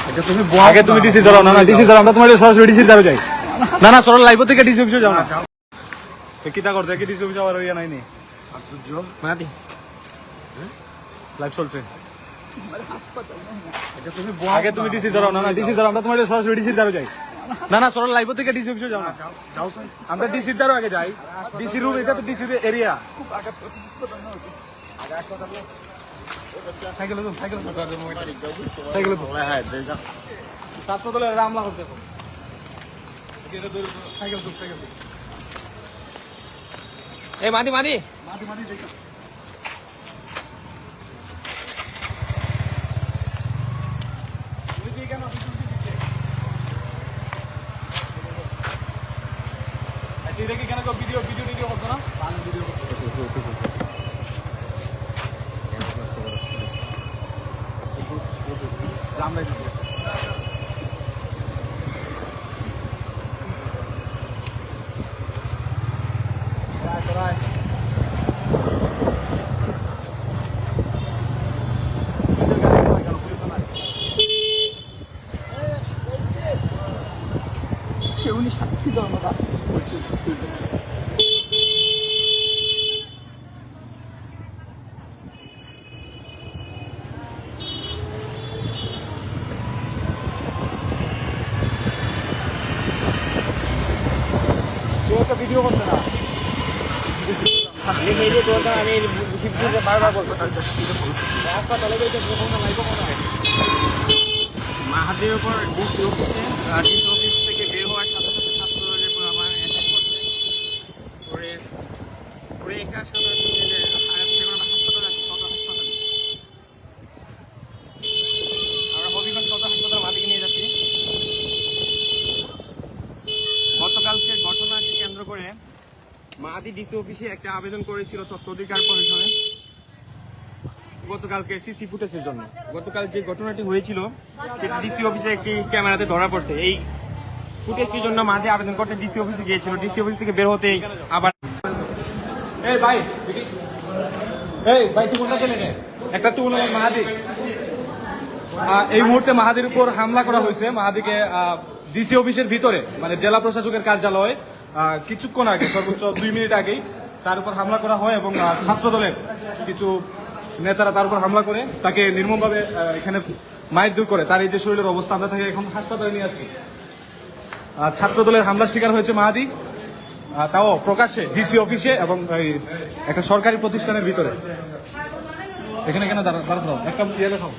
আচ্ছা তুমি আগে তুমি ডিসি ধরো না, ডিসি ধরো, আমরা তোমার সরাসরি ডিসি ধরে যাই। না না, সরল লাইভ থেকে ডিসি অফিসে যাও না। কিতা করতে কি ডিসি অফিসে আবার ইয়া নাই নি? আশ্চর্য। মাদি লাইভ চলছে। আচ্ছা তুমি আগে তুমি ডিসি ধরো না, ডিসি ধরো, আমরা তোমার সরাসরি ডিসি ধরে যাই। না না, সরল লাইভ থেকে ডিসি অফিসে যাও না। যাও আমরা ডিসি দ্বারা আগে যাই। ডিসি রুম, এটা তো DC area. Cycle cycle cycle ছাত্র দলের রামলা হচ্ছে এখন। সাইকেল সাইকেল এই মাদি মাদি মাটি মাটি দেখো। দেখি কেন ভিডিও ভিডিও ভিডিও করতো না, ভিডিও উনি সাক্ষী দেওয়া ভিডিও করছে না। মাহাদির উপর ডিসি অফিসে ডিসি অফিস থেকে বের হওয়ার সাথে সাথে ছাত্র দলের উপর আমার অ্যাটাক করছে। পরে একা সাধারণ হাসপাতালে আমরা হবিগঞ্জ সদর হাসপাতাল মাদিকে নিয়ে যাচ্ছি। গতকালকে ঘটনাকে কেন্দ্র করে মাহাদি ডিসি অফিসে একটা আবেদন করেছিল তথ্য অধিকার কমিশনে গতকালকে সিসি ফুটেজের জন্য। গতকাল যে ঘটনাটি হয়েছিল সেটি ডিসি অফিসে একটি ক্যামেরাতে ধরা পড়ছে। এই ফুটেজটির জন্য মাহাদি আবেদন করতে ডিসি অফিসে গিয়েছিল। ডিসি অফিস থেকে বের হতেই আবার এই ভাই, এই ভাই টুকুনটা কেনে নে, একটা টুকুন মাহাদি। এই মুহূর্তে মাহাদির উপর হামলা করা হয়েছে। মাহাদিকে ডিসি অফিসের ভিতরে, মানে জেলা প্রশাসকের কার্যালয়ে কিছুক্ষণ আগে, সর্বোচ্চ 2 মিনিট আগেই তার উপর হামলা করা হয় এবং ছাত্র দলের কিছু নেতারা তার উপর হামলা করে তাকে নির্মমভাবে এখানে মারধর করে। তার এই যে শরীরের অবস্থা, আমরা তাকে এখন হাসপাতালে নিয়ে আসছি। ছাত্র দলের হামলার শিকার হয়েছে মাহাদি, তাও প্রকাশ্যে ডিসি অফিসে এবং একটা সরকারি প্রতিষ্ঠানের ভিতরে। এখানে কেন দাঁড়াও, একটা ইয়ে লেখাও।